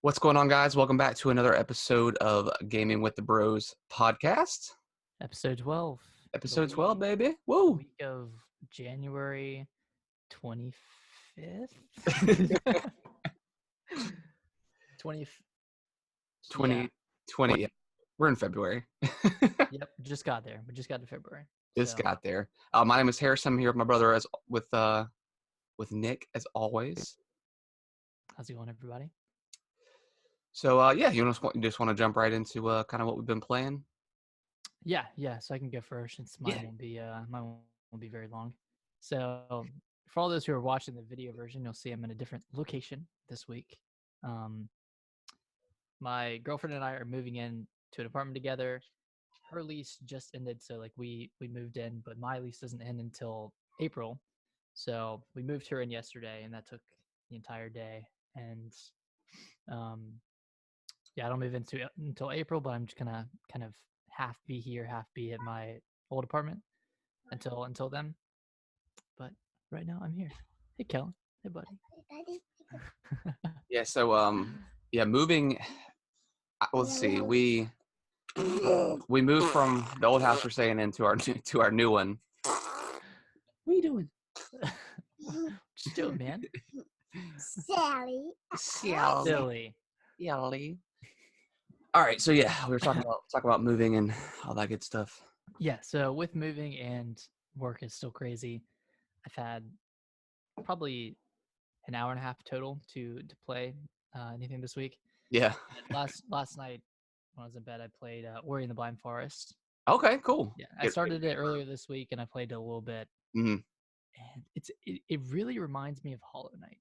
What's going on, guys? Welcome back to another episode of Gaming with the Bros podcast. Episode 12. Episode The 12, baby. The Woo! week of January 25th? 20. 2020. Yeah. We're in February. Yep, just got there. We just got to February. Just So, got there. My name is Harrison. I'm here with my brother with Nick as always. how's it going, everybody? So you just want to jump right into kind of what we've been playing. Yeah. So I can go first since mine Yeah. won't be very long. So for all those who are watching the video version, you'll see I'm in a different location this week. My girlfriend and I are moving in to an apartment together. Her lease just ended, so like we moved in, but my lease doesn't end until April. So we moved her in yesterday, and that took the entire day. And I don't move into until April, but I'm just gonna kind of half be here, half be at my old apartment until then. But right now I'm here. Hey, Kellen. Hey, buddy. Yeah. So moving. Let's see. We moved from the old house we're staying in to our new one. What are you doing? Just do it, man. Sally. Silly. All right, so yeah, we were talking about moving and all that good stuff. Yeah, so with moving and work is still crazy. I've had probably an hour and a half total to play anything this week. Yeah. Last night when I was in bed, I played Ori and the Blind Forest. Okay, cool. Yeah, I started it earlier this week and I played it a little bit. Mm-hmm. And it really reminds me of Hollow Knight.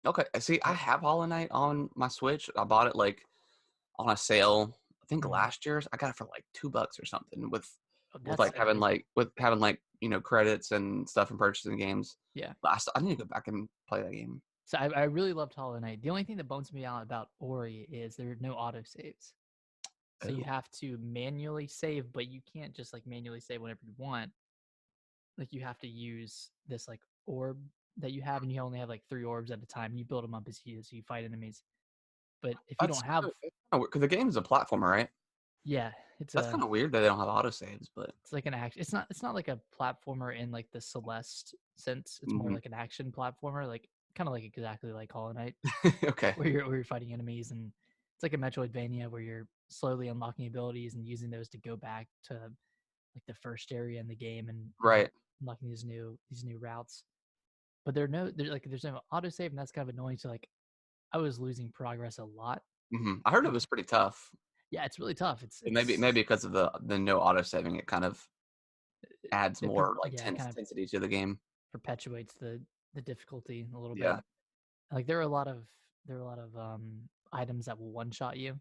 Okay, see, I have Hollow Knight on my Switch. I bought it like on a sale. I think last year's. I got it for like $2 or something with having credits and stuff and purchasing games. Yeah, but I need to go back and play that game. So I really loved Hollow Knight. The only thing that bums me out about Ori is there are no auto saves. So you have to manually save, but you can't just like manually save whenever you want. Like you have to use this like orb that you have, and you only have like 3 orbs at a time. And you build them up as you fight enemies. But if you don't have, because the game is a platformer, right? Yeah, that's kind of weird that they don't have autosaves, but it's like an action. It's not like a platformer in like the Celeste sense. It's more like an action platformer, like kind of like exactly like Hollow Knight. Okay. Where you're fighting enemies, and it's like a Metroidvania where you're slowly unlocking abilities and using those to go back to like the first area in the game and unlocking these new routes. But there's no autosave, and that's kind of annoying. So like I was losing progress a lot. I heard it was pretty tough. Yeah, it's really tough. It's maybe because of the no auto saving, it kind of adds more like intensity to the game. Perpetuates the difficulty a little bit. Like there are a lot of items that will one shot you.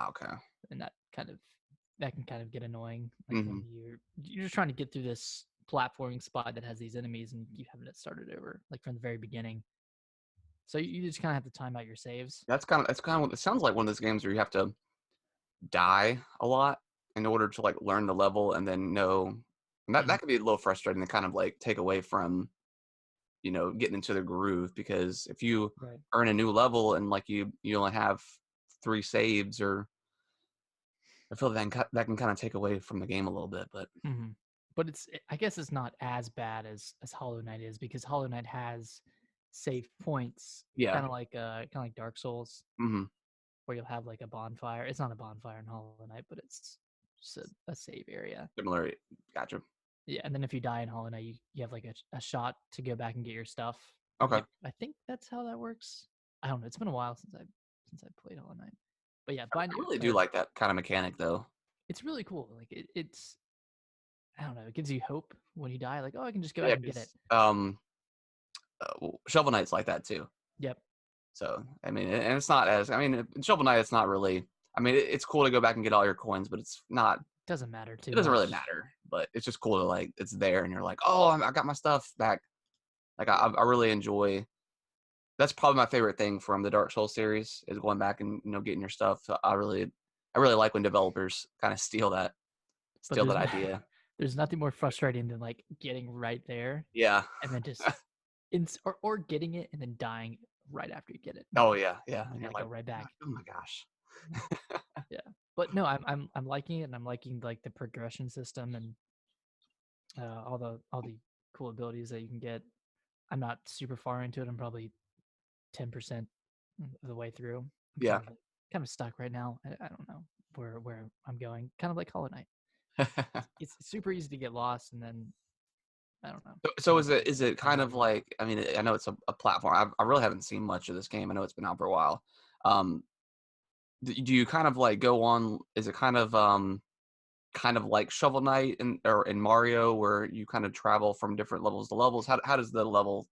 Okay. And that can kind of get annoying. Like when you're just trying to get through this platforming spot that has these enemies and you haven't started over like from the very beginning. So you just kind of have to time out your saves. That's kind of what it sounds like. One of those games where you have to die a lot in order to like learn the level and then know. And that could be a little frustrating to kind of like take away from, getting into the groove, because if you earn a new level and like you only have 3 saves, or I feel that can kind of take away from the game a little bit, but I guess it's not as bad as Hollow Knight is, because Hollow Knight has save points, kind of like Dark Souls, where you'll have like a bonfire. It's not a bonfire in Hollow Knight, but it's just a save area. Similar, gotcha. Yeah, and then if you die in Hollow Knight, you have like a shot to go back and get your stuff. Okay. I think that's how that works. I don't know. It's been a while since I played Hollow Knight. But yeah, I really do like that kind of mechanic though. It's really cool. Like it's I don't know, it gives you hope when you die, like, oh, I can just go out and get it. Shovel Knight's like that too. Yep. So, I mean, and it's not in Shovel Knight, it's not really, it's cool to go back and get all your coins, but it's not. Doesn't matter too. It doesn't really matter, but it's just cool to like, it's there and you're like, oh, I got my stuff back. Like, I really enjoy, that's probably my favorite thing from the Dark Souls series, is going back and, getting your stuff. So I really like when developers kind of steal that idea. There's nothing more frustrating than like getting right there. Yeah. And then just or getting it and then dying right after you get it. Oh yeah, yeah. You And you're gotta like, go right back. oh my gosh. Yeah, but no, I'm liking it, and I'm liking like the progression system and all the cool abilities that you can get. I'm not super far into it. I'm probably 10% of the way through. I'm Yeah. kind of stuck right now. I don't know where I'm going. Kind of like Hollow Knight. It's super easy to get lost, and then I don't know. So is it kind of like, I mean, I know it's a platform. I really haven't seen much of this game. I know it's been out for a while. Um, do you kind of like go on? Is it kind of like Shovel Knight or in Mario, where you kind of travel from different levels to levels? How does the level?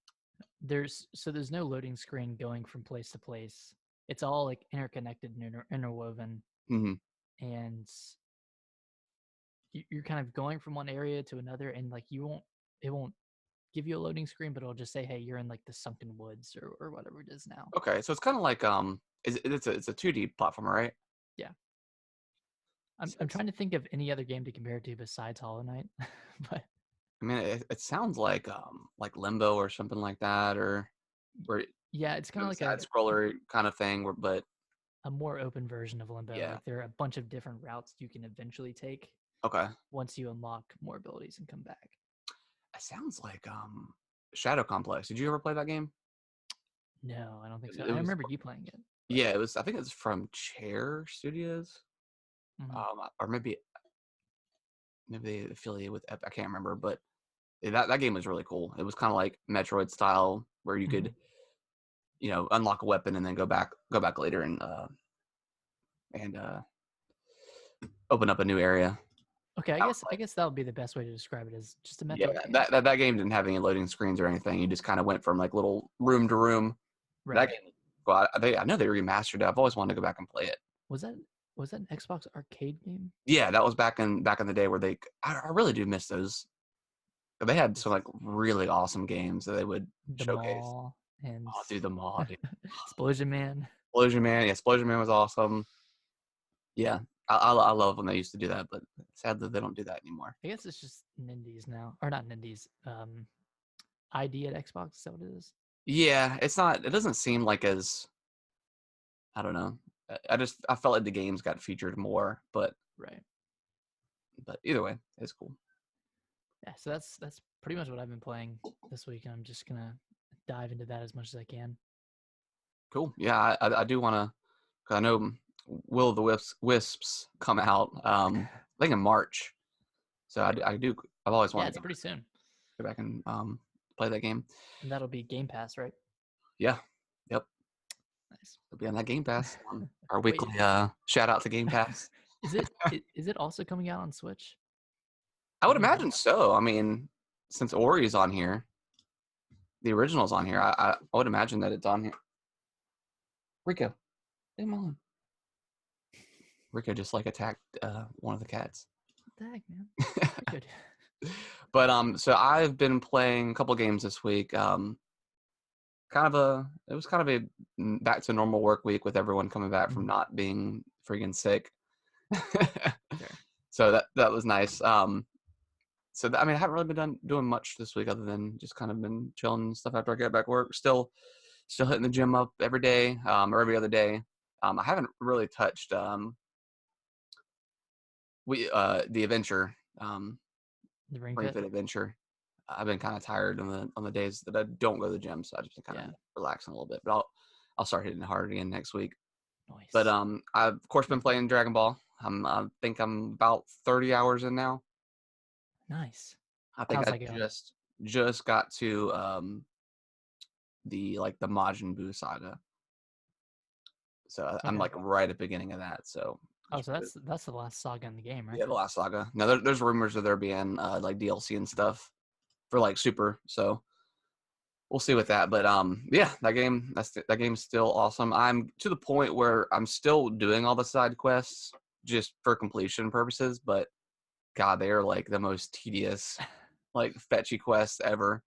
There's no loading screen going from place to place. It's all like interconnected and interwoven, Mm-hmm. and you're kind of going from one area to another, and like it won't give you a loading screen, but it'll just say, hey, you're in like the sunken woods or whatever it is now. Okay, so it's kind of like it's a 2D platformer, right? Yeah. So I'm trying to think of any other game to compare it to besides Hollow Knight, but I mean, it sounds like Limbo or something like that, or where yeah, it's kind of like side scroller kind of thing. But a more open version of Limbo. yeah, Like there are a bunch of different routes you can eventually take okay. once you unlock more abilities and come back. It sounds like Shadow Complex. Did you ever play that game? No, I don't think so. It I was remember you playing it. But, yeah, it was. I think it's from Chair Studios, mhm. or maybe they affiliate with I can't remember, but that game was really cool. It was kind of like Metroid style, where you could unlock a weapon and then go back later and open up a new area. Okay, I guess that would be the best way to describe it, is just a Yeah, Metroid game. that game didn't have any loading screens or anything. You just kind of went from like little room to room. Right. That game, well, I know they remastered it. I've always wanted to go back and play it. Was that an Xbox arcade game? Yeah, that was back in the day where I really do miss those. They had some like really awesome games that they would The showcase. Mall and Oh, dude, the Maw, dude. Explosion Man. Explosion Man, yeah, Explosion Man was awesome. Yeah, I love when they used to do that, but sadly they don't do that anymore. I guess it's just Nindies now, or not Nindies. ID at Xbox. Is that what it is? Yeah, it's not. It doesn't seem like as I don't know. I felt like the games got featured more, but Right. either way, it's cool. Yeah. So that's pretty much what I've been playing this week, and I'm just gonna dive into that as much as I can. Cool. Yeah, I do want to. Cause I know Will of the Wisps come out. I think in March. So I do. I've always Yeah, wanted it's to pretty soon, go back and play that game. and that'll be Game Pass, right? Yeah. Yep. Nice. It'll be on that Game Pass. Our Wait. weekly shout out to Game Pass. Is it also coming out on Switch? I would Do you know? imagine so. I mean, since Ori's on here, the original's on here. I would imagine that it's on here. Rico, leave him alone. Rico just like attacked one of the cats. What the heck, man? Good. But so I've been playing a couple games this week. It was kind of a back to normal work week with everyone coming back from not being freaking sick. Sure. So that was nice. So I mean, I haven't really been doing much this week other than just kind of been chilling and stuff after I get back to work. Still hitting the gym up every day, or every other day. I haven't really touched the adventure, The Ring Ring Fit. Fit Adventure. I've been kind of tired on the days that I don't go to the gym, so I just been kind of relaxing a little bit. But I'll start hitting it hard again next week. Nice. But I've of course been playing Dragon Ball. I think I'm about 30 hours in now. Nice. I think How's I that going? just got to the Majin Buu saga. So I'm like right at the beginning of that. So so that's the last saga in the game, right? yeah, the last saga. Now there's rumors of there being like DLC and stuff for like Super. So we'll see with that. But yeah, that game's still awesome. I'm to the point where I'm still doing all the side quests just for completion purposes. But God, they are like the most tedious, like fetchy quests ever.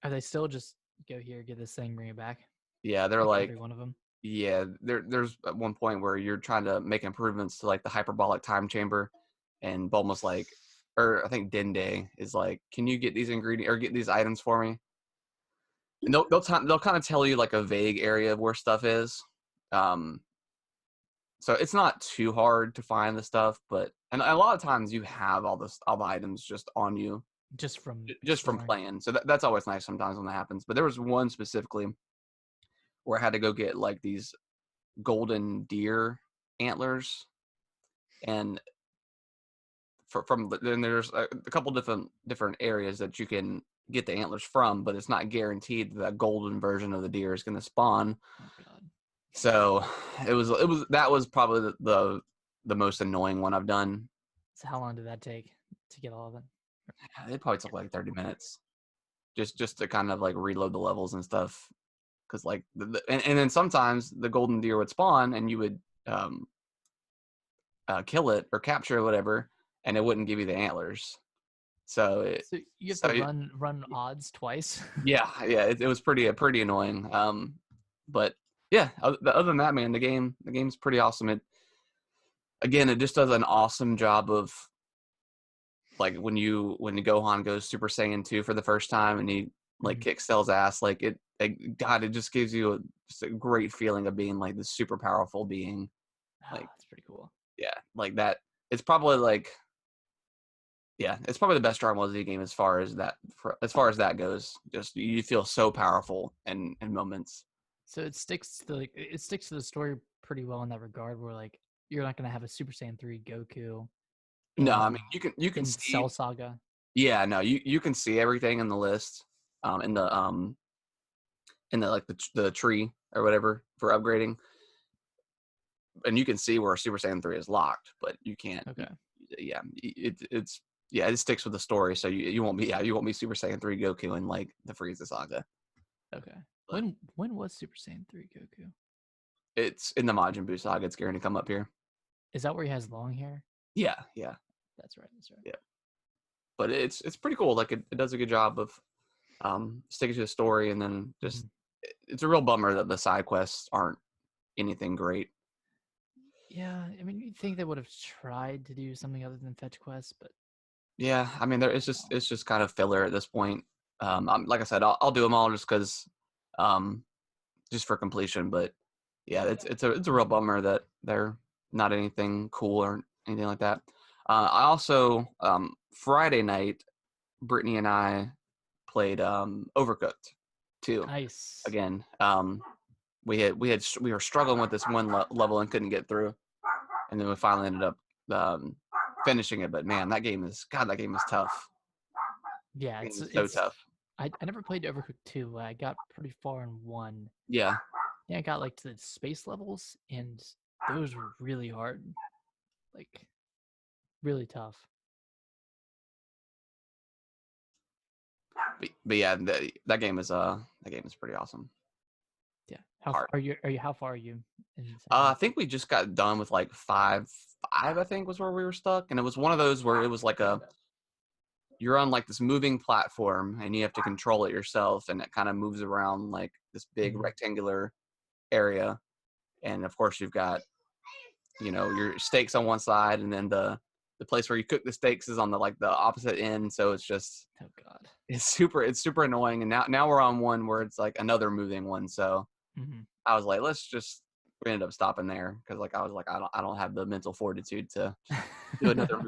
Are they still just go here, get this thing, bring it back? Yeah, they're like every one of them. Yeah, there's at one point where you're trying to make improvements to like the hyperbolic time chamber, and Bulma's like, or I think Dende is like, can you get these ingredients or get these items for me? And they'll kind of tell you like a vague area of where stuff is. So it's not too hard to find the stuff, and a lot of times you have all the items just on you, just from from playing. So that's always nice sometimes when that happens. But there was one specifically where I had to go get like these golden deer antlers, and then there's a couple different areas that you can get the antlers from, but it's not guaranteed that golden version of the deer is going to spawn. Oh God. So that was probably the most annoying one I've done. So how long did that take to get all of it? It probably took like 30 minutes just to kind of like reload the levels and stuff. Because like and then sometimes the golden deer would spawn and you would kill it or capture it or whatever, and it wouldn't give you the antlers. So you have to run odds twice. yeah, it was pretty annoying. But yeah, other than that, man, the game's pretty awesome. It just does an awesome job of like when Gohan goes Super Saiyan 2 for the first time and he like kicks Cell's ass, like it just gives you just a great feeling of being like this super powerful being. Like that's pretty cool. Yeah, like that. It's probably it's probably the best Dragon Ball Z game as far as that goes. Just you feel so powerful in moments. So it sticks to the story pretty well in that regard, where like you're not gonna have a Super Saiyan 3 Goku. No, I mean you can see Cell Saga. Yeah, no, you can see everything in the list, in the like the tree or whatever for upgrading, and you can see where Super Saiyan 3 is locked, but you can't. Okay. It sticks with the story, so you won't be Super Saiyan 3 Goku in like the Frieza saga. Okay. When was Super Saiyan 3 Goku? It's in the Majin Buu saga. It's going to come up here. Is that where he has long hair? Yeah. That's right. Yeah. But it's pretty cool. Like it does a good job of sticking to the story, and then just it's a real bummer that the side quests aren't anything great. Yeah, I mean, you'd think they would have tried to do something other than fetch quests, but yeah, I mean, it's just kind of filler at this point. Like I said, I'll do them all just because, just for completion. But yeah, it's a real bummer that they're not anything cool or anything like that. I also Friday night, Brittany and I played Overcooked too. Nice. Again, we were struggling with this one level and couldn't get through, and then we finally ended up finishing it. But man, that game is tough. Yeah, it's so tough. I never played Overcooked 2. I got pretty far in 1. Yeah. I got like to the space levels, and those were really hard, like really tough. But yeah, that game is pretty awesome. Yeah. How far are you? I think we just got done with like 5. I think was where we were stuck, and it was one of those where it was like you're on like this moving platform and you have to control it yourself, and it kind of moves around like this big rectangular area, and of course you've got your steaks on one side, and then the place where you cook the steaks is on the opposite end. So it's just it's super annoying. And now we're on one where it's like another moving one. So I was like, we ended up stopping there because I was like, I don't have the mental fortitude to do another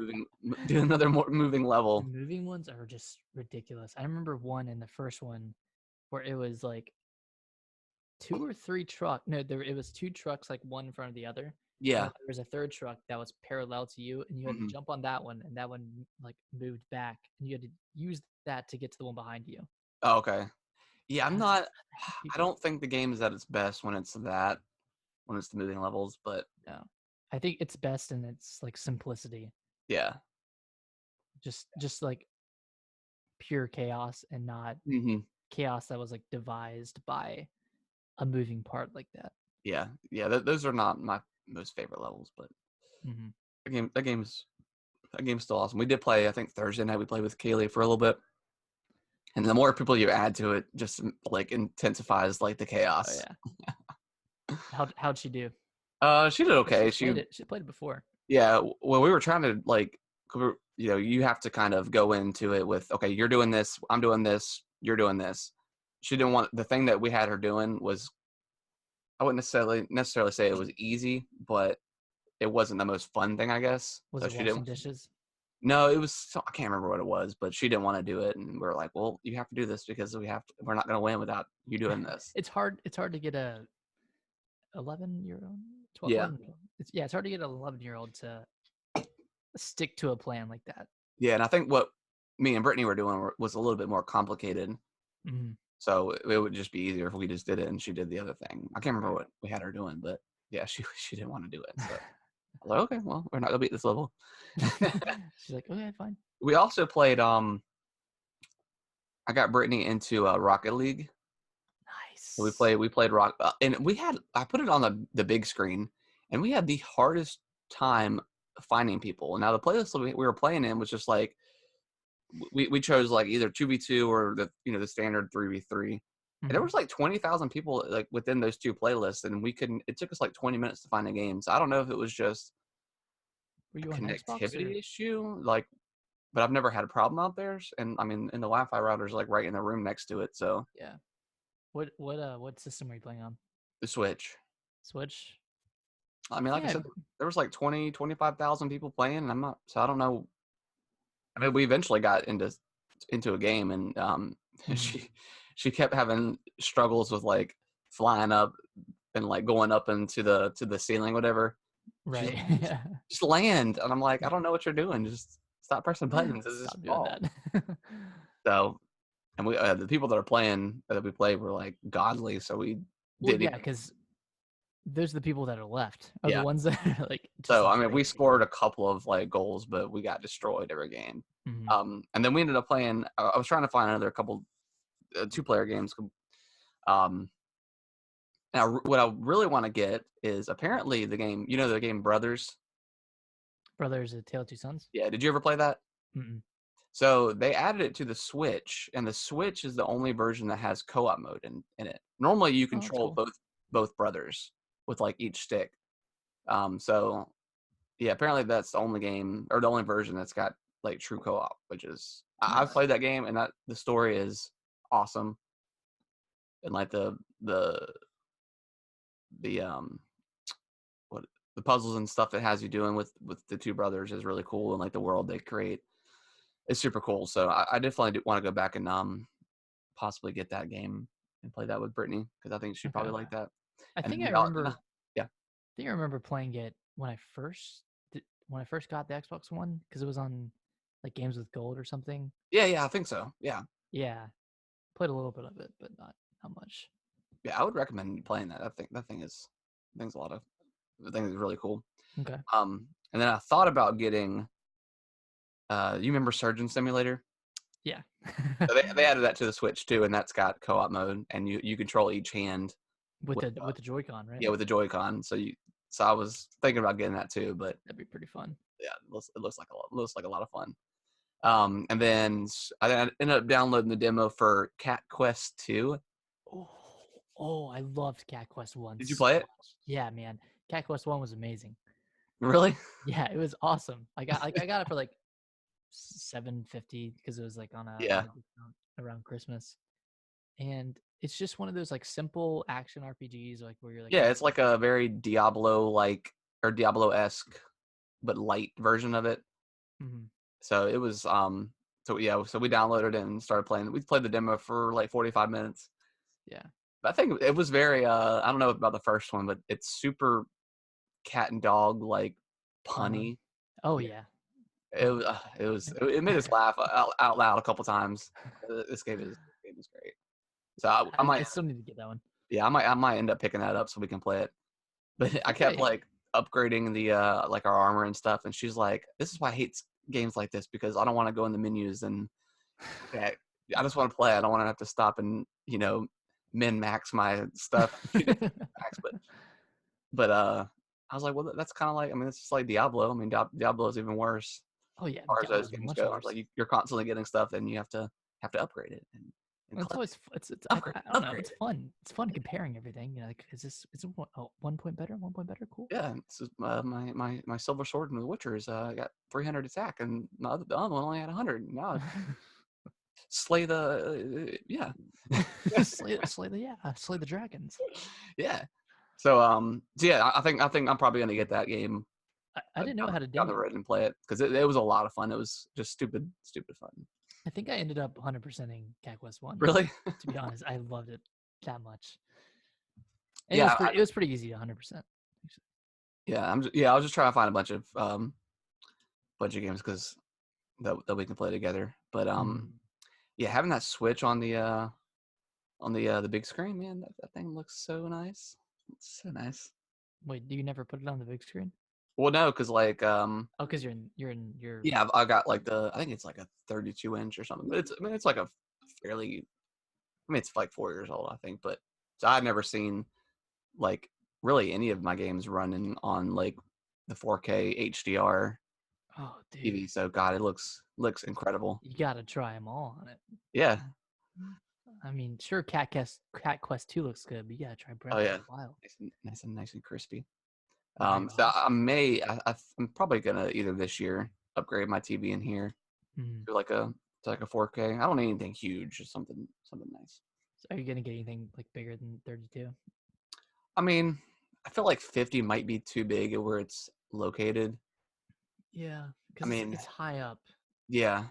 moving level. The moving ones are just ridiculous. I remember one in the first one where it was like 2 or 3 trucks. No, it was 2 trucks, like one in front of the other. Yeah. There was a third truck that was parallel to you, and you had to jump on that one, and that one like moved back, and you had to use that to get to the one behind you. Oh, okay. Yeah, I don't think the game is at its best when it's the moving levels, but no, I think it's best in its like simplicity. Yeah. Just like pure chaos, and not chaos that was like devised by a moving part like that. Yeah. Those are not my most favorite levels, but that game's still awesome. We did play, I think Thursday night we played with Kaylee for a little bit, and the more people you add to it, just like intensifies like the chaos. Oh, yeah. How'd she do? She did okay. She played it before. Yeah, well, we were trying to like, you have to kind of go into it with, okay, you're doing this, I'm doing this, you're doing this, she didn't want the thing that we had her doing was I wouldn't necessarily say it was easy, but it wasn't the most fun thing, I guess. Was So it she didn't. washing dishes? No, it was. I can't remember what it was, but she didn't want to do it, and we were like, "Well, you have to do this because we're not going to win without you doing this." It's hard. It's hard to get a 11-year-old, 12, Yeah, 11. It's hard to get an 11-year-old to stick to a plan like that. yeah, and I think what me and Brittany were doing was a little bit more complicated. Mhm. So it would just be easier if we just did it and she did the other thing. I can't remember what we had her doing, but yeah, she didn't want to do it. So I was like, okay, well, we're not gonna beat this level. She's like, okay, fine. We also played. I got Brittany into Rocket League. So Nice. we played Rock, and I put it on the big screen, and we had the hardest time finding people. Now the playlist we were playing in was just like we chose like either 2v2 or the standard 3v3. And there Mhm. was like 20,000 people like within those two playlists, and it took us like 20 minutes to find a game. So I don't know if it was just Were a you on Xbox or? connectivity issue, like, but I've never had a problem out there. And I mean, and the Wi-Fi router's like right in the room next to it, so Yeah. What system were you playing on? the Switch. Switch? I I mean, like think I I said, there was like 25,000 people playing, and so I don't know. I mean, we eventually got into a game, and Mhm. she kept having struggles with like flying up and like going up into the ceiling, whatever. She's Right. like, Yeah. just land, and I'm like, I don't know what you're doing. Just stop pressing buttons. This is Stop doing fall. that. So, and we the people that are playing that we played were like godly, so we Well, didn't yeah, even. because those are the people that are left, are the Yeah. ones that are like just So I mean, we destroying scored a couple of like goals, but we got destroyed every game. everything. And then we ended up playing. I was trying to find another couple 2-player games. Um, Now, what I really want to get is apparently the game. You know the game Brothers. Brothers, A Tale of Two Sons. Yeah. Did you ever play that? Mm-mm. So they added it to the Switch, and the Switch is the only version that has co-op mode in it. Normally, you Oh, that's control cool. both brothers with like each stick. So yeah, apparently that's the only game or the only version that's got like true co-op, which is I've Nice. played that game, and that the story is awesome, and like the what the puzzles and stuff it has you doing with the two brothers is really cool, and like the world they create is super cool. So I definitely do want to go back and possibly get that game and play that with Brittany because I think she'd Okay. probably like that. I And think then I we all, remember. yeah, I think I remember playing it when I first got the Xbox One because it was on like Games with Gold or something. yeah, I think so. Yeah, Yeah, played a little bit of it, but not much. yeah, I would recommend you playing that. I think thing's a lot of the thing is really cool. Okay. And then I thought about getting. You remember Surgeon Simulator? Yeah. So they added that to the Switch too, and that's got co-op mode, and you control each hand with with the Joy-Con, right? with the Joy-Con. So I was thinking about getting that too, but That'd be pretty fun. yeah, it looks like a lot of fun. And then I ended up downloading the demo for Cat Quest 2. Oh, I loved Cat Quest 1 Did you so play it? much. Yeah, man. Cat Quest 1 was amazing. Really? Yeah, it was awesome. I got it for like $7.50 because it was like on Yeah. a discount around Christmas. And it's just one of those like simple action RPGs like where you're like Yeah, it's like a very Diablo-like or Diablo-esque but light version of it. Mhm. So it was so yeah, so we downloaded it and started playing. We played the demo for like 45 minutes. Yeah. But I think it was very I don't know about the first one, but it's super cat and dog like Fun. punny. Oh yeah. It made us laugh out loud a couple times. This game is great. So I I might still need to get that one. yeah, I might end up picking that up so we can play it. But I kept Okay. like upgrading the like our armor and stuff, and she's like, "This is why I hate games like this because I don't want to go in the menus and yeah, I just want to play. I don't want to have to stop and min max my stuff. Max, but I was like, well, that's kind of like I mean, it's just like Diablo. I mean, Diablo is even worse Oh yeah, as far as those Diablo's games much go. I was worse. like, you're constantly getting stuff, and you have to upgrade it and It's collect always it, it's upgrade, I don't know. upgrade It's it. fun. It's fun comparing everything. You know, like is it 1 point better? 1 point better? Cool. Yeah, this is, my silver sword in The Witcher is got 300 attack, and the other one only had 100. No, slay the yeah. slay the dragons. Yeah. So yeah, I think I'm probably gonna get that game I didn't know how to down the demo. road and play it because it was a lot of fun. It was just stupid fun. I think I ended up 100%ing Cat Quest 1. Really? To be honest, I loved it that much. And Yeah, it was pretty easy to 100%. yeah. I was just trying to find a bunch of games because that we can play together. But yeah, having that Switch on the big screen, man, that thing looks so nice. It's so nice. Wait, do you never put it on the big screen? Well, no, because like Oh, because you're in your yeah, I got like I think it's like a 32-inch or something. But it's like a fairly, it's like 4 years old, I think. But so I've never seen like really any of my games running on like the 4K HDR Oh, dude. TV. So God, it looks incredible. You gotta try them all on it. Yeah. I mean, sure, Cat Quest 2 looks good, but you gotta try Breath Oh yeah. of the Wild. Nice and crispy. Very So awesome. I'm probably gonna either this year upgrade my TV in here to like a 4K. I don't need anything huge, just something nice. So are you gonna get anything like bigger than 32? I mean, I feel like 50 might be too big at where it's located. Yeah, I because mean, it's high up. yeah.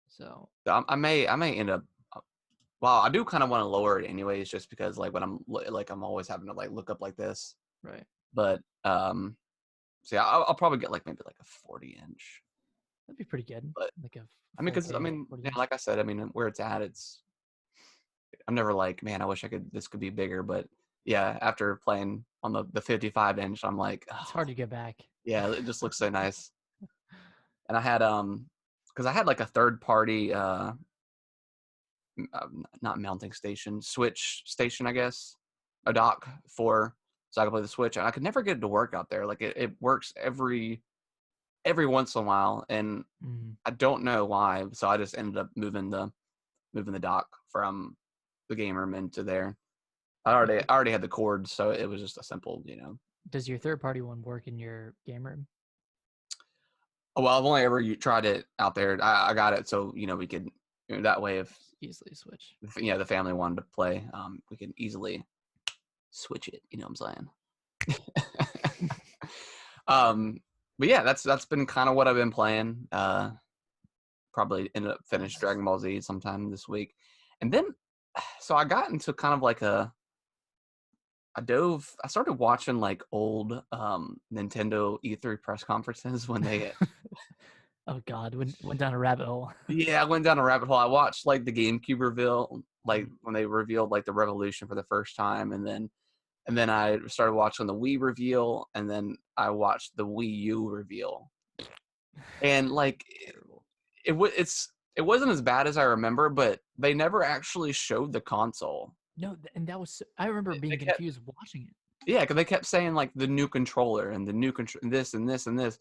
So I may end up. Well, I do kind of want to lower it anyways, just because like when I'm always having to like look up like this. right. But so yeah, I'll probably get like maybe like a 40-inch. That'd be pretty good. But Like a I mean, because 4K 40 yeah, inch. like I said, I mean, where it's at, I'm never like, man, I wish this could be bigger. But yeah, after playing on the 55-inch, I'm like, It's hard to get back. yeah, it just looks so nice. And I had because I had like a third party not mounting station, Switch station, I guess, a dock so I could play the Switch, and I could never get it to work out there. Like it works every once in a while, and I don't know why. So I just ended up moving the dock from the game room into there. I already had the cord, so it was just a simple, Does your third party one work in your game room? Oh, well, I've only ever tried it out there. I got it, so we could that way if Easily switch. the family wanted to play, we could easily switch it. You know what I'm saying? But yeah, that's been kind of what I've been playing. Probably end up finish Dragon Ball Z sometime this week, and then so I got into kind of like I started watching like old Nintendo E3 press conferences when they Oh God, went down a rabbit hole. yeah, I went down a rabbit hole. I watched like the GameCube reveal, like when they revealed like the Revolution for the first time, and then I started watching the Wii reveal, and then I watched the Wii U reveal, and like it wasn't as bad as I remember, but they never actually showed the console. No, and that was I remember being confused watching it. Yeah, because they kept saying like the new controller and the new this and this and this,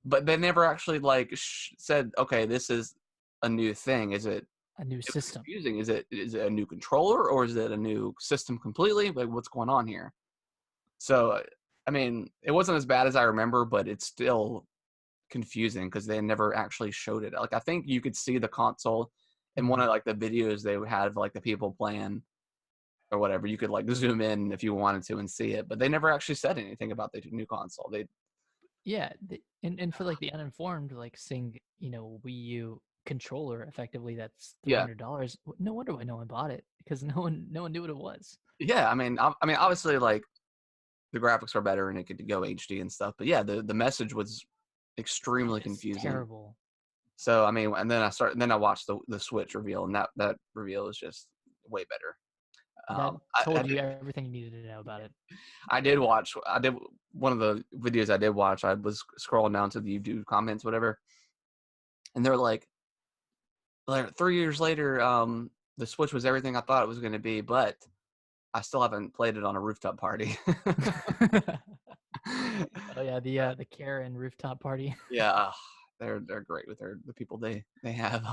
but they never actually like said, okay, this is a new thing. Is it a new system? Confusing. Is it a new controller or is it a new system completely? Like what's going on here? So I mean, it wasn't as bad as I remember, but it's still confusing because they never actually showed it. Like I think you could see the console in one of like the videos they had of like the people playing or whatever. You could like zoom in if you wanted to and see it, but they never actually said anything about the new console. And for like the uninformed, like seeing Wii U controller effectively that's Yeah. $300. No wonder why no one bought it, because no one knew what it was. Yeah, I mean obviously like the graphics are better and it could go HD and stuff, but yeah, the message was extremely confusing. Terrible. So I mean, and then I watched the Switch reveal, and that reveal is just way better. That told you everything you needed to know about it. I did one of the videos I did watch. I was scrolling down to the YouTube comments, whatever, and they're like 3 years later, the Switch was everything I thought it was going to be, but I still haven't played it on a rooftop party. Oh yeah, the Karen rooftop party. Yeah, they're great with the people they have.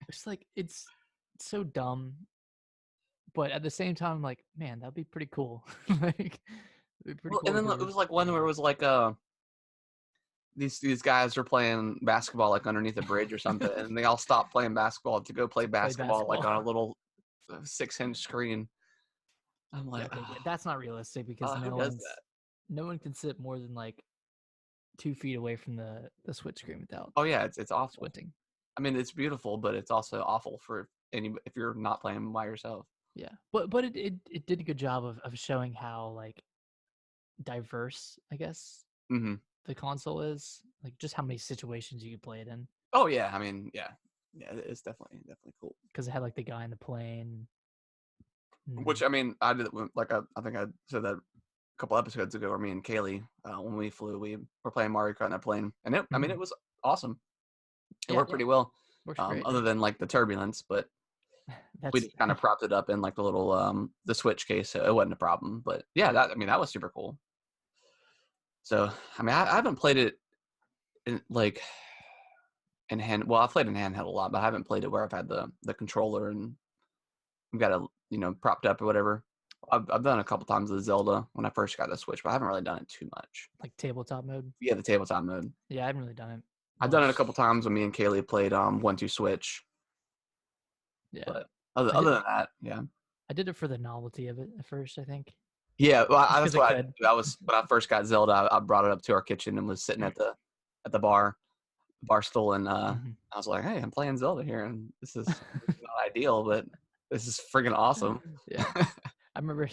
It's like it's so dumb, but at the same time, I'm like, man, that'd be pretty cool. Like, it'd be pretty cool. And then it was like one where it was like these guys are playing basketball like underneath a bridge or something, and they all stop playing basketball to go play basketball like on a little 6-inch screen. I'm Yeah, like, okay, that's not realistic because who does that? no one can sit more than like 2 feet away from the Switch screen without Oh yeah, it's awful. squinting. I mean, it's beautiful, but it's also awful for if you're not playing by yourself. Yeah, but it did a good job of showing how like diverse, I guess, Mm-hmm. the console is. Like just how many situations you could play it in. Oh yeah, I mean, yeah, it's definitely cool. Because it had like the guy in the plane. Which I mean, I did like I think I said that a couple episodes ago, where me and Kaylee, when we flew, we were playing Mario Kart in a plane, and I mean, it was awesome. It worked pretty well, Works great. other than like the turbulence, but we just kind of propped it up in like the little the Switch case, so it wasn't a problem. But yeah, that was super cool. So I mean, I haven't played it in like in hand. Well, I've played in handheld a lot, but I haven't played it where I've had the controller and I've got it propped up or whatever. I've done it a couple times with Zelda when I first got the Switch, but I haven't really done it too much. Like tabletop mode. Yeah, the tabletop mode. Yeah, I haven't really done it. I've done it a couple times when me and Kaylee played 1-2 Switch. Yeah. But other than that, yeah. I did it for the novelty of it at first, I think. Yeah, well, that's what I could. did. That was when I first got Zelda. I brought it up to our kitchen and was sitting at the bar stool, and I was like, "Hey, I'm playing Zelda here, and this is not ideal, but this is freaking awesome." Yeah, I remember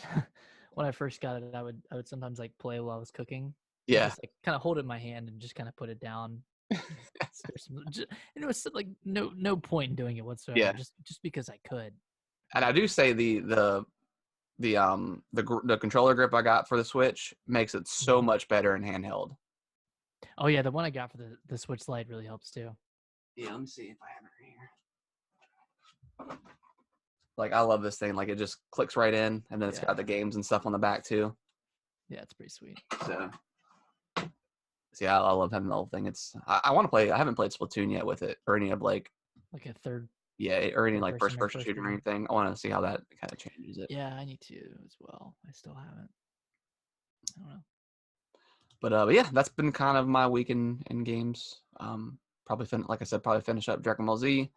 when I first got it, I would sometimes like play while I was cooking. Yeah, just like kind of hold it in my hand and just kind of put it down. And it was like no point in doing it whatsoever. Yeah. just because I could. And I do say the controller grip I got for the Switch makes it so much better in handheld. Oh yeah, the one I got for the Switch Lite really helps too. Yeah, let me see if I have it right here. Like, I love this thing. Like, it just clicks right in, and then it's got the games and stuff on the back too. Yeah, it's pretty sweet. So yeah, I love having the whole thing. I want to play. I haven't played Splatoon yet with it, or any of like a third. Yeah, or any like first person shooter or anything. I want to see how that kind of changes it. Yeah, I need to as well. I still haven't. I don't know. But yeah, that's been kind of my week in games. Probably like I said, finish up Dragonball Z.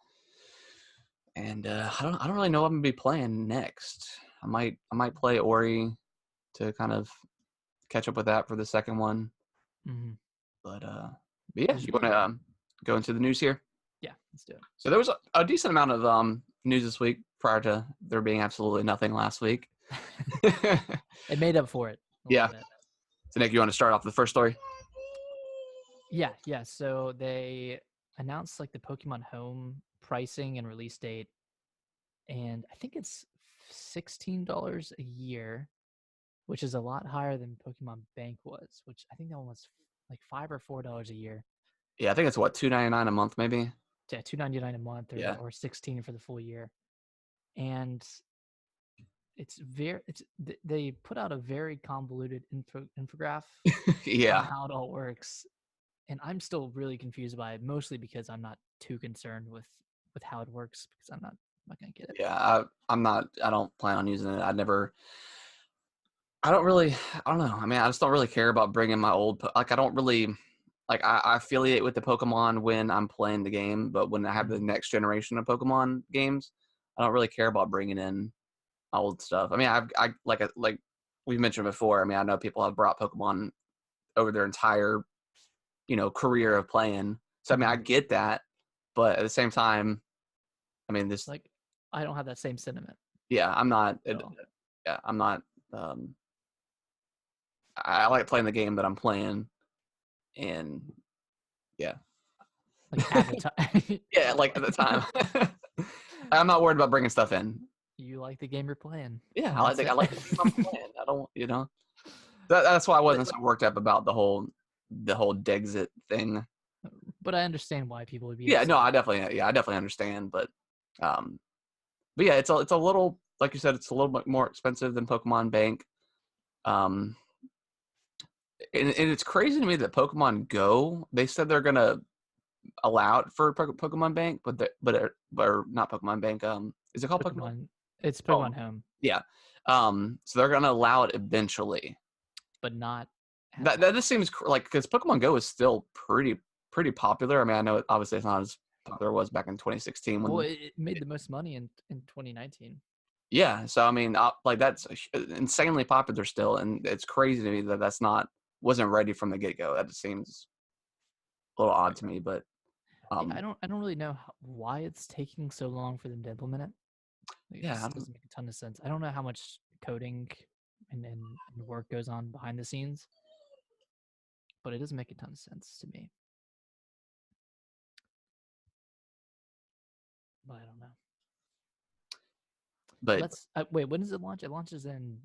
And I don't really know what I'm gonna be playing next. I might play Ori to kind of catch up with that for the second one. Mm-hmm. But yeah, you want to go into the news here? Yeah, let's do it. So there was a decent amount of news this week prior to there being absolutely nothing last week. It made up for it. Yeah. So Nick, you want to start off with the first story? Yeah. So they announced like the Pokemon Home pricing and release date, and I think it's $16 a year, which is a lot higher than Pokemon Bank was, which I think that one was like $5 or $4 a year. Yeah, I think it's what, $2.99 a month, maybe. Yeah, $2.99 a month, or $16 for the full year, and they put out a very convoluted infographic on how it all works, and I'm still really confused by it, mostly because I'm not too concerned with how it works, because I'm not gonna get it. Yeah, I'm not. I don't plan on using it. I don't know. I mean, I just don't really care about bringing my old. Like, I don't really. Like, I affiliate with the Pokemon when I'm playing the game, but when I have the next generation of Pokemon games, I don't really care about bringing in my old stuff. I mean, I like we've mentioned before. I mean, I know people have brought Pokemon over their entire, career of playing. So I mean, I get that, but at the same time, I mean, this like I don't have that same sentiment. Yeah, I'm not. I'm not. I like playing the game that I'm playing. And yeah, like at the time. Yeah, like at the time. I'm not worried about bringing stuff in. You like the game you're playing. Yeah, I like the game I'm playing. I don't, that's why I wasn't so worked up about the whole Dexit thing. But I understand why people would be. Yeah, no, I definitely understand. But yeah, it's a little, like you said, it's a little bit more expensive than Pokemon Bank. And it's crazy to me that Pokemon Go, they said they're gonna allow it for Pokemon Bank, but not Pokemon Bank. Is it called Pokemon? It's Pokemon Home. Yeah. So they're gonna allow it eventually, but not That just seems like because Pokemon Go is still pretty popular. I mean, I know obviously it's not as popular as it was back in 2016 Well, when. it made the most money in 2019. Yeah, so I mean, like that's insanely popular still, and it's crazy to me that wasn't ready from the get go. That just seems a little odd to me, but Yeah, I don't really know why it's taking so long for them to implement it. Like, it yeah, just doesn't make a ton of sense. I don't know how much coding and work goes on behind the scenes, but it doesn't make a ton of sense to me. But I don't know. but Let's wait. When does it launch? It launches in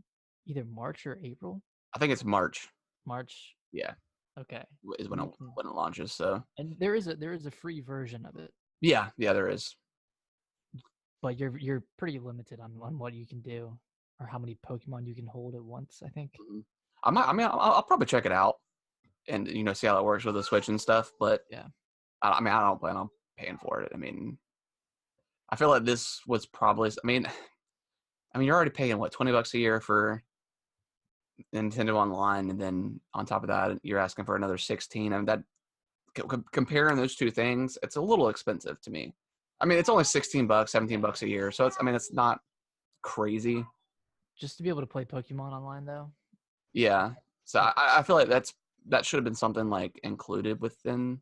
either March or April. I think it's March. March. Yeah, Okay. is And you can, when it launches. So and there is a free version of it, yeah, there is. but you're pretty limited on what you can do or how many Pokemon you can hold at once. I think. Mhm. I mean, I'll probably check it out and see how it works with the Switch and stuff. But Yeah. I mean, I don't plan on paying for it. I mean, I feel like this was probably. I mean, you're already paying what $20 a year for Nintendo Online, and then on top of that, you're asking for another 16. I mean, that comparing those two things, it's a little expensive to me. I mean, it's only $16, $17 a year, so it's not crazy. Just to be able to play Pokemon online, though. Yeah, so I feel like that should have been something like included within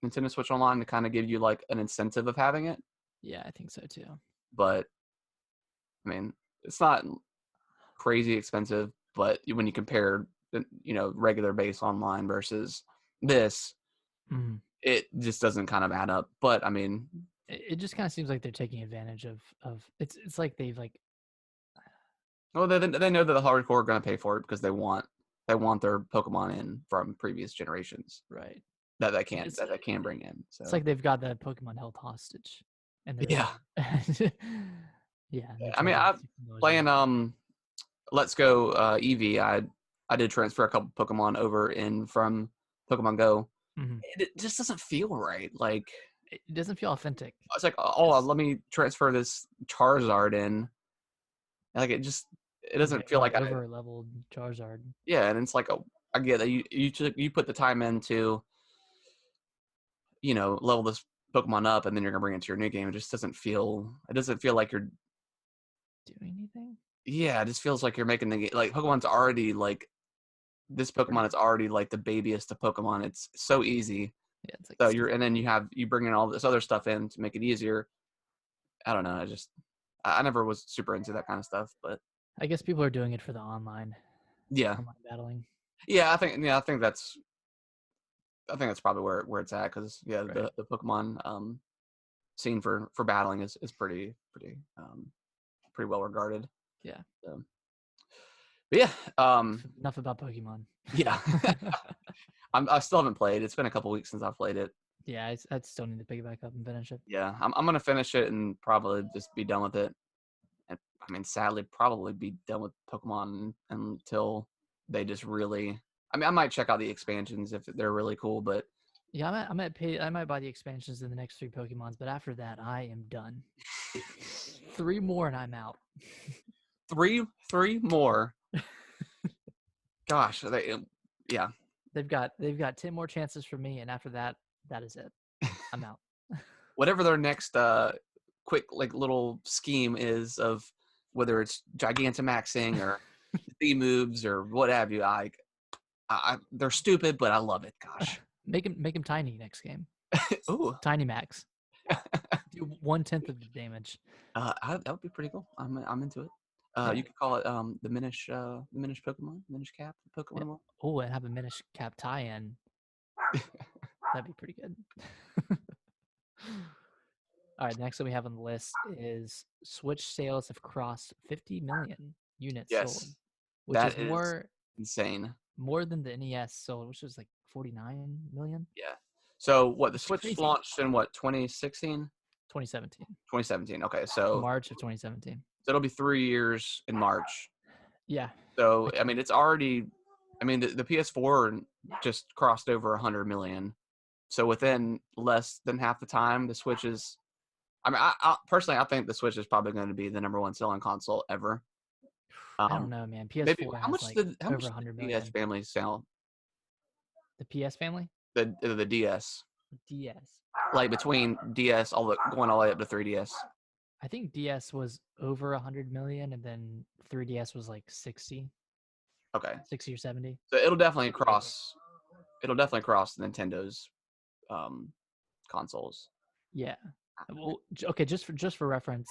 Nintendo Switch Online to kind of give you like an incentive of having it. Yeah, I think so too. But I mean, it's not crazy expensive. But when you compare, regular base online versus this, Mhm. it just doesn't kind of add up. But I mean, It just kind of seems like they're taking advantage of it's like they've like well, they know that the hardcore are going to pay for it because they want their Pokemon in from previous generations right. that they It's can bring in. it's So like they've got the Pokemon held hostage, and they're yeah, yeah, and they're I mean, charging I'm $15 a playing month. Let's Go Eevee. I did transfer a couple Pokemon over in from Pokemon Go. Mhm. It just doesn't feel right. Like It doesn't feel authentic. it's like, oh, Yes. let me transfer this Charizard in. Like it doesn't feel like Over leveled Charizard. yeah, and it's like I get that you put the time into level this Pokemon up, and then you're gonna bring it to your new game. It just doesn't feel. It doesn't feel like you're. Doing anything? Yeah, it just feels like you're making the game. Like Pokemon's already like this Pokemon is already like the babiest of Pokemon. It's so easy. Yeah, it's like So and then you bring in all this other stuff in to make it easier. I don't know. I never was super into that kind of stuff, but I guess people are doing it for the online yeah, battling. yeah. I think that's probably where it's at because yeah, Right. the Pokemon scene for battling is pretty well regarded. Yeah. So, but yeah, Enough about Pokemon. yeah. I still haven't played. It's been a couple weeks since I played it. Yeah, I still need to pick it back up and finish it. Yeah, I'm gonna finish it and probably just be done with it. And I mean, sadly, probably be done with Pokemon until they just really. I mean, I might check out the expansions if they're really cool, but Yeah, I might buy the expansions in the next 3 Pokemons, but after that, I am done. 3 more and I'm out. three more. Gosh, yeah. They've got 10 more chances for me, and after that, that is it. I'm out. Whatever their next quick like little scheme is of whether it's Gigantamaxing or Z moves or what have you, they're stupid, but I love it. Gosh. Make him tiny next game. Ooh. Tiny max. Do 1/10 of the damage. That would be pretty cool. I'm into it. Yeah. You could call it the Minish Pokemon, Minish Cap Pokemon. Yeah. Oh, and have a Minish Cap tie-in. That'd be pretty good. All right, next one we have on the list is Switch sales have crossed 50 million units sold, Yes, which that is insane. more than the NES sold, which was like 49 million. Yeah. So what the Switch Crazy. launched in what 2016? 2017. 2017. Okay, so March of 2017. So it'll be 3 years in March. Yeah. So I mean, it's already. I mean, the PS4 just crossed over 100 million. So within less than half the time, the Switch is. I mean, I personally, I think the Switch is probably going to be the number one selling console ever. I don't know, man. Maybe PS4 how has much like did over 100 the DS million. family sell? The PS family? The DS, DS. like between DS going all the way up to 3DS. I think DS was over 100 million, and then 3DS was like 60, Okay, 60 or 70. so it'll definitely cross. It'll definitely cross Nintendo's um, consoles. Yeah. Well, okay, just for reference,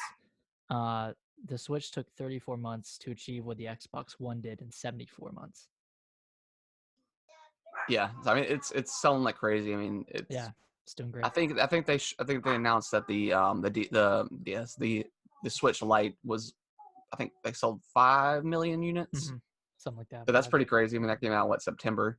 uh, the Switch took 34 months to achieve what the Xbox One did in 74 months. Yeah, so, I mean it's selling like crazy. I mean Yeah, it's doing great. I think they announced that the Switch Lite was, I think they sold 5 million units. Something like that. So that's 5. pretty crazy. I mean that came out September.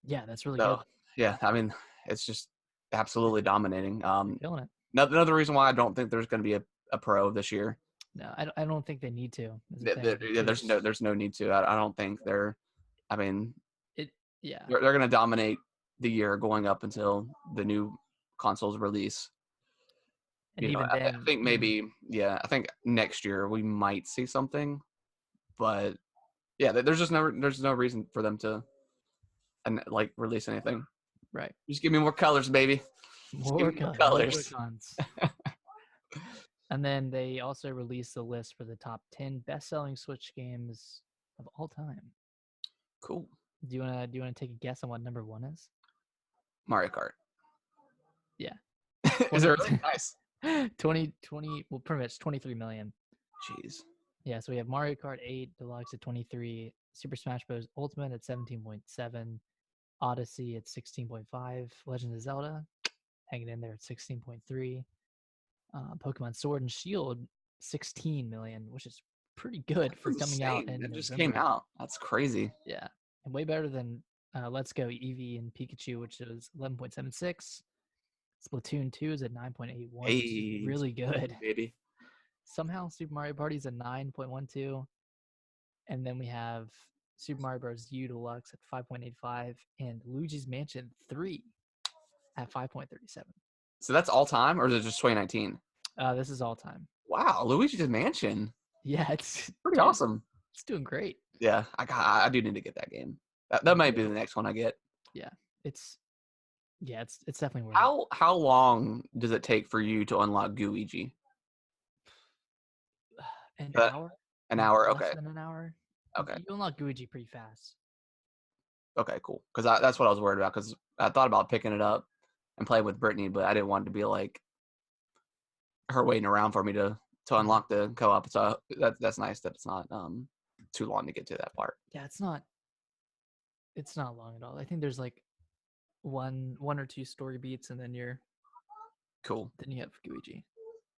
Yeah, that's really So good. yeah, I mean it's just absolutely dominating. They're killing it. Another reason why I don't think there's going to be a Pro this year. No, I don't think they need to. Is the thing. Yeah, there's no need to. I don't think they're. I mean, Yeah. they're going to dominate the year going up until the new consoles release. And even I then, think maybe, yeah, I think next year we might see something, but yeah, there's no reason for them to like release anything. right. Just give me more colors, baby. Just give More me more colors. colors. And then they also released a list for the top 10 best-selling Switch games of all time. Cool. Do you wanna take a guess on what number 1 is? Mario Kart. Yeah. Is it really? Nice. 20, well, pretty much 23 million. Jeez. Yeah, so we have Mario Kart 8 Deluxe at 23, Super Smash Bros. Ultimate at 17.7, Odyssey at 16.5, Legend of Zelda hanging in there at 16.3, Pokemon Sword and Shield 16 million, which is pretty good for coming out in That just November. came out. That's crazy. Yeah, and way better than Let's Go Eevee and Pikachu, which is 11.76. Splatoon 2 is at 9.81, which is really good. Baby. Somehow Super Mario Party is at 9.12. And then we have Super Mario Bros. U Deluxe at 5.85 and Luigi's Mansion 3 at 5.37. So that's all time, or is it just 2019? This is all time. Wow, Luigi's Mansion. Yeah, it's Pretty awesome. It's doing great. Yeah, I do need to get that game. That might be the next one I get. Yeah, it's definitely worth it. How long does it take for you to unlock Gooigi? An hour? An hour, Less okay. than an hour. Okay. You unlock Gooigi pretty fast. Okay, cool. Because that's what I was worried about. Because I thought about picking it up and playing with Brittany, but I didn't want it to be like her waiting around for me to unlock the co-op. So that's nice that it's not too long to get to that part. Yeah, it's not long at all. I think there's like one or two story beats, and then you're cool. Then you have Gooigi.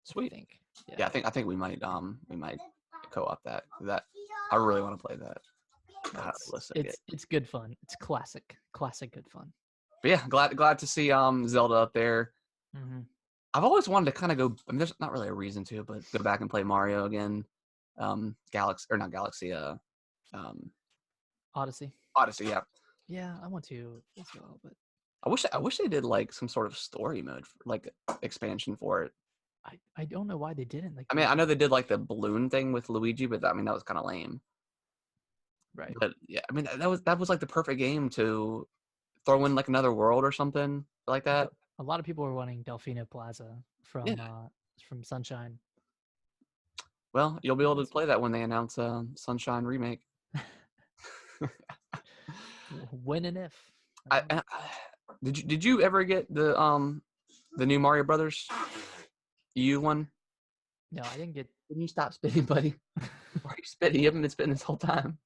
Sweet. I think. Yeah, I think we might co-op that. I really want to play that. It's good fun. It's classic good fun. But yeah, glad to see Zelda up there. Mm-hmm. I've always wanted to kind of go. I mean, there's not really a reason to, but go back and play Mario again. Odyssey. Odyssey, yeah. Yeah, I want to as well, but I wish they did like some sort of story mode, like expansion for it. I don't know why they didn't. Like, I mean, I know they did like the balloon thing with Luigi, but that was kind of lame. Right. But yeah, I mean that was like the perfect game to throw in like another world or something like that. A lot of people were wanting Delfino Plaza from Sunshine. Well, you'll be able to play that when they announce Sunshine remake. When and if. Did you ever get the new Mario Brothers U one? No, I didn't get. Can you stop spitting, buddy? Why are you spitting? You haven't been spitting this whole time.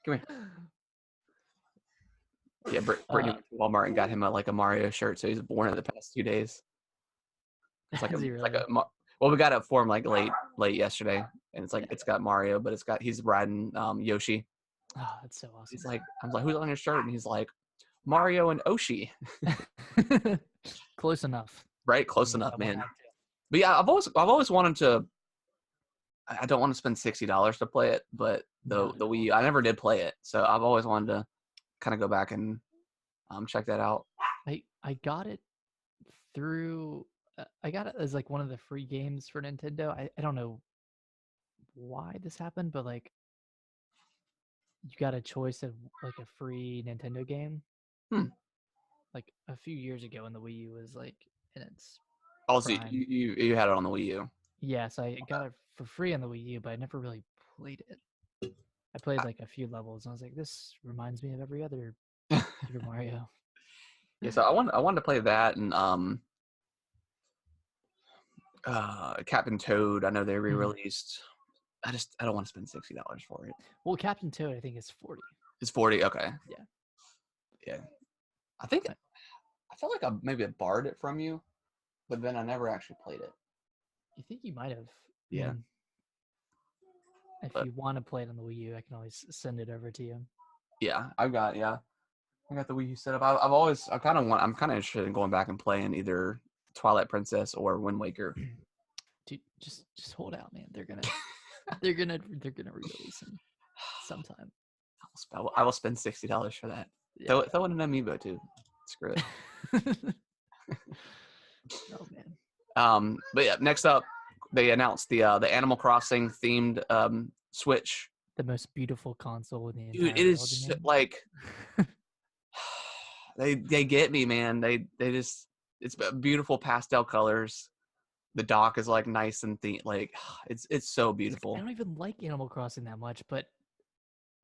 Come here. Yeah, Brittany went to Walmart and got him a Mario shirt, so he's worn it the past 2 days. It's like well, we got it for him like late yesterday, and it's like it's got Mario, but he's riding Yoshi. Oh, that's so awesome. I'm like, who's on your shirt? And he's like, Mario and Oshi. Close enough. Right, close enough, man. But yeah, I've always wanted to. I don't want to spend $60 to play it, but the Wii U, I never did play it, so I've always wanted to kind of go back and check that out. I got it through. I got it as like one of the free games for Nintendo. I don't know why this happened, but like you got a choice of like a free Nintendo game. Hmm. Like a few years ago when the Wii U was like in its Also, prime. you had it on the Wii U. Yeah, so I got it for free on the Wii U, but I never really played it. I played like a few levels, and I was like, this reminds me of every other Super Mario. Yeah, so I wanted to play that and Captain Toad. I know they re-released. I don't want to spend $60 for it. Well, Captain Toad, I think is 40. It's 40. Okay. Yeah. Yeah. I felt like I maybe borrowed it from you, but then I never actually played it. You think you might have? Yeah. If But- you want to play it on the Wii U, I can always send it over to you. Yeah, I got the Wii U set up. I'm kind of interested in going back and playing either Twilight Princess or Wind Waker. Dude, just hold out, man. They're gonna re-release them sometime. I will spend $60 for that. Yeah. Throw in an amiibo too. Screw it. Oh man. But yeah, next up, they announced the Animal Crossing themed Switch. The most beautiful console in the entire Dude, it world. is you mean? like they get me, man. It's beautiful pastel colors. The dock is like nice and like it's so beautiful. I don't even like Animal Crossing that much, but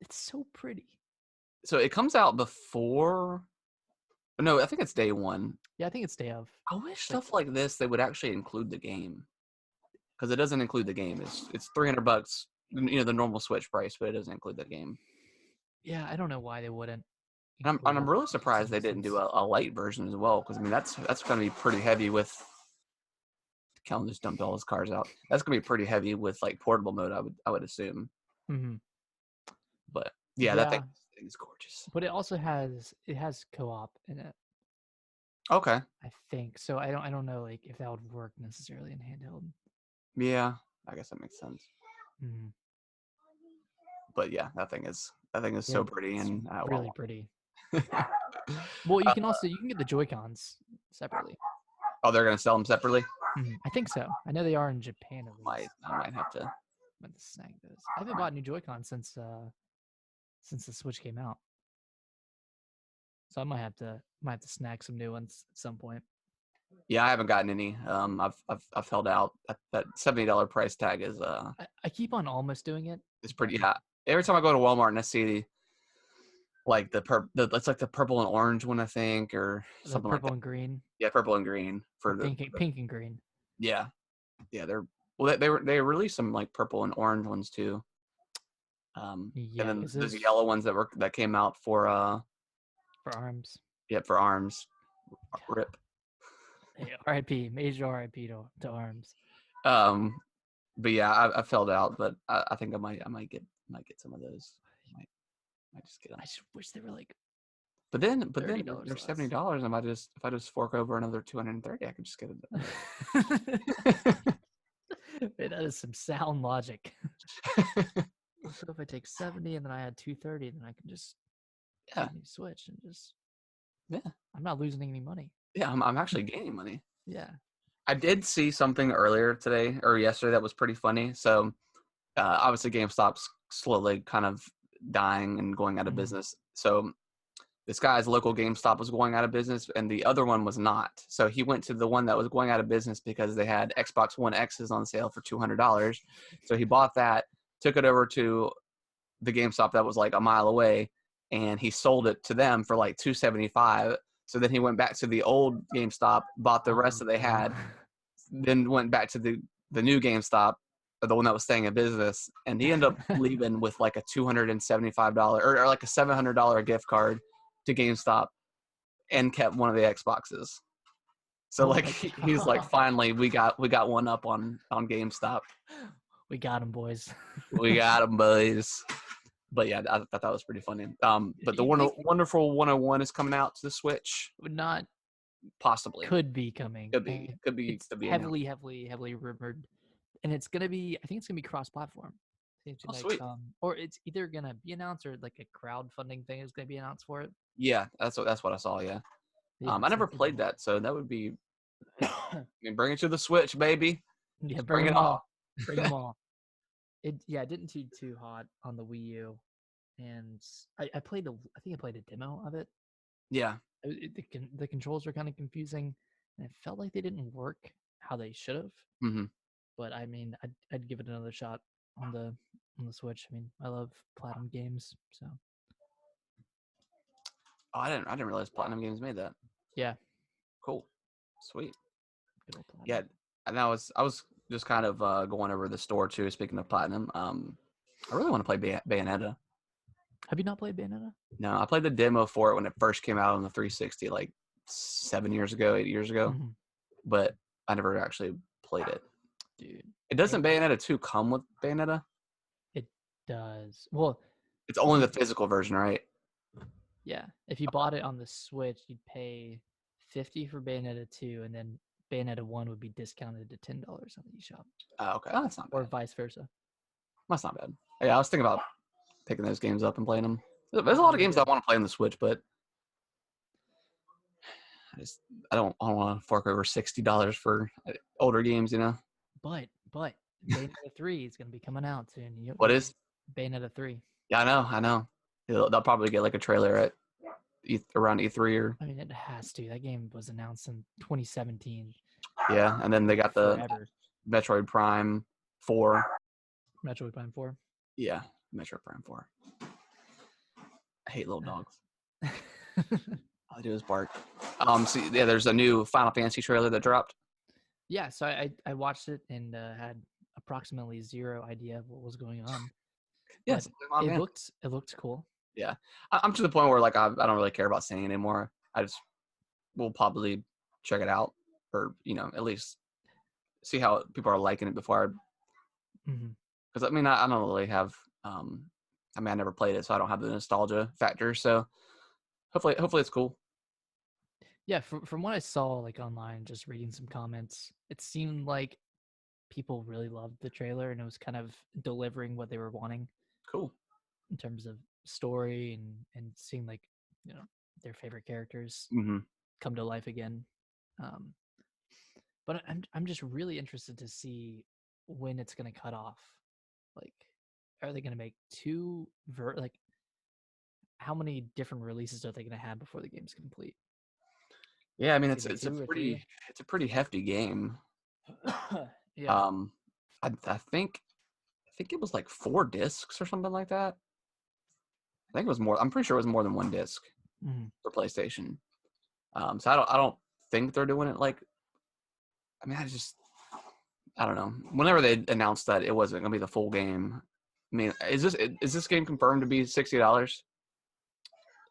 it's so pretty. So it comes out before. No, I think it's day one. Yeah, I think it's day of. I wish stuff like this they would actually include the game, because it doesn't include the game. It's $300, the normal Switch price, but it doesn't include the game. Yeah, I don't know why they wouldn't. And I'm really surprised they didn't do a light version as well, because I mean that's going to be pretty heavy with. Calvin just dumped all his cars out. That's going to be pretty heavy with like portable mode. I would assume. Mm-hmm. But yeah, that thing is gorgeous. But it also has co-op in it. Okay. I think so. I don't know like if that would work necessarily in handheld. Yeah, I guess that makes sense. Mm-hmm. But yeah, that thing is so pretty and really pretty. Well, you can get the Joy-Cons separately. Oh, they're gonna sell them separately? Mm-hmm. I think so. I know they are in Japan. I might have to snag those. I haven't bought new Joy-Cons since the Switch came out, so I might have to snag some new ones at some point. Yeah, I haven't gotten any. I've held out. That $70 price tag is I keep on almost doing it. It's pretty. Yeah, every time I go to Walmart and I see like it's like the purple and orange one, I think, or something like that. Purple and green. Yeah, purple and green for pink and green. Yeah, they released some like purple and orange ones too. And then there's the yellow ones that came out for ARMS. Yeah, for ARMS. RIP. Hey, RIP, major RIP to ARMS. But yeah, I filled out, but I think I might get some of those. I just get them. I just wish they were like. But then they're $70, and if I just fork over another $230, I could just get it. Wait, that is some sound logic. So if I take 70 and then I add 230, then I can just switch and just I'm not losing any money. Yeah, I'm actually gaining money. Yeah. I did see something earlier today or yesterday that was pretty funny. So obviously GameStop's slowly kind of dying and going out of business. So this guy's local GameStop was going out of business and the other one was not. So he went to the one that was going out of business because they had Xbox One X's on sale for $200. So he bought that, took it over to the GameStop that was like a mile away, and he sold it to them for like $275. So then he went back to the old GameStop, bought the rest that they had, then went back to the new GameStop, or the one that was staying in business, and he ended up leaving with like a $275 or like a $700 gift card to GameStop, and kept one of the Xboxes. So he's like, finally, we got one up on GameStop. We got him, boys. We got him, boys. But yeah, I thought that was pretty funny. But the Wonderful 101 is coming out to the Switch. Not possibly. Could be coming. Could be. It's heavily rumored, and it's gonna be. I think it's gonna be cross-platform. Sweet. Or it's either gonna be announced or like a crowdfunding thing is gonna be announced for it. Yeah, that's what I saw. Yeah. I never played that, so that would be. I mean, bring it to the Switch, baby. Yeah, bring it all. Bring them all. it didn't do too hot on the Wii U, and I played I think I played a demo of it. Yeah. The controls were kind of confusing, and it felt like they didn't work how they should have. Mm-hmm. But I mean, I'd give it another shot on the Switch. I mean, I love Platinum games, so Oh, I didn't realize Platinum Games made that. yeah, Cool. Sweet. good old Platinum. Yeah. And I was just kind of going over the store too. Speaking of Platinum, I really want to play Bayonetta. Have you not played Bayonetta? No, I played the demo for it when it first came out on the 360, like 8 years ago. Mm-hmm. But I never actually played it. Dude, It doesn't Bayonetta 2 come with Bayonetta? it does. Well, It's only the physical version, right? yeah. If you bought it on the Switch, you'd pay $50 for Bayonetta 2, and then Bayonetta 1 would be discounted to $10 on the eShop, Oh, okay. Oh, that's not or bad. vice versa. That's not bad. Yeah, I was thinking about picking those games up and playing them. There's a lot of games I want to play on the Switch, but I don't want to fork over $60 for older games, you know. But Bayonetta 3 is going to be coming out soon. What is? Bayonetta 3? Yeah, I know. They'll probably get like a trailer at around E3 or. I mean, it has to. That game was announced in 2017. Yeah, and then they got the Forever. Metroid Prime 4. Metroid Prime 4. Yeah, Metroid Prime 4. I hate little dogs. All they do is bark. So yeah, there's a new Final Fantasy trailer that dropped. Yeah, so I watched it and had approximately zero idea of what was going on. Yes, it looked cool. Yeah, I'm to the point where like I don't really care about saying anymore. I just will probably check it out, or at least see how people are liking it before. Because I mean I don't really have. I mean I never played it, so I don't have the nostalgia factor. So hopefully it's cool. Yeah, from what I saw like online, just reading some comments, it seemed like people really loved the trailer and it was kind of delivering what they were wanting. Cool. In terms of story and seeing like their favorite characters come to life again. But I'm just really interested to see when it's going to cut off. Like, are they going to make two like how many different releases are they going to have before the game's complete? Yeah, I mean it's a pretty hefty game. Yeah. I think it was like 4 discs or something like that. I think it was more. I'm pretty sure it was more than 1 disc for PlayStation. So I don't think they're doing it like. I mean, I don't know. Whenever they announced that it wasn't going to be the full game, I mean, is this game confirmed to be $60?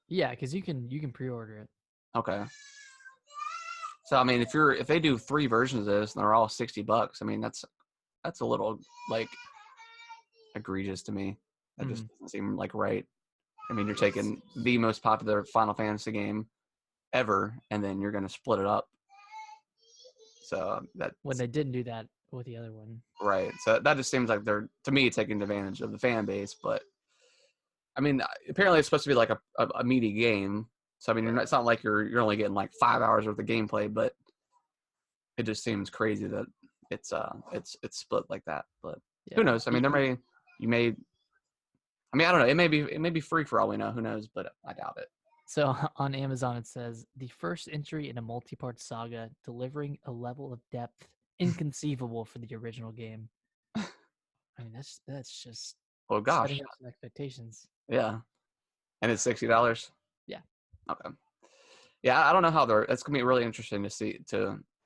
Yeah, because you can pre-order it. Okay. So I mean, if they do 3 versions of this and they're all $60, I mean that's a little like egregious to me. That just doesn't seem like right. I mean, you're taking the most popular Final Fantasy game ever, and then you're going to split it up. So when they didn't do that with the other one, right? So that just seems like they're, to me, taking advantage of the fan base. But I mean, apparently it's supposed to be like a meaty game. So I mean, it's not like you're only getting like 5 hours worth of gameplay, but it just seems crazy that it's split like that. But who knows? I mean, I mean, I don't know. It may be free for all we know. Who knows? But I doubt it. So on Amazon, it says the first entry in a multi-part saga, delivering a level of depth inconceivable for the original game. I mean, that's just setting up some expectations. Yeah, and it's $60. Yeah. Okay. Yeah, I don't know how it's gonna be really interesting to see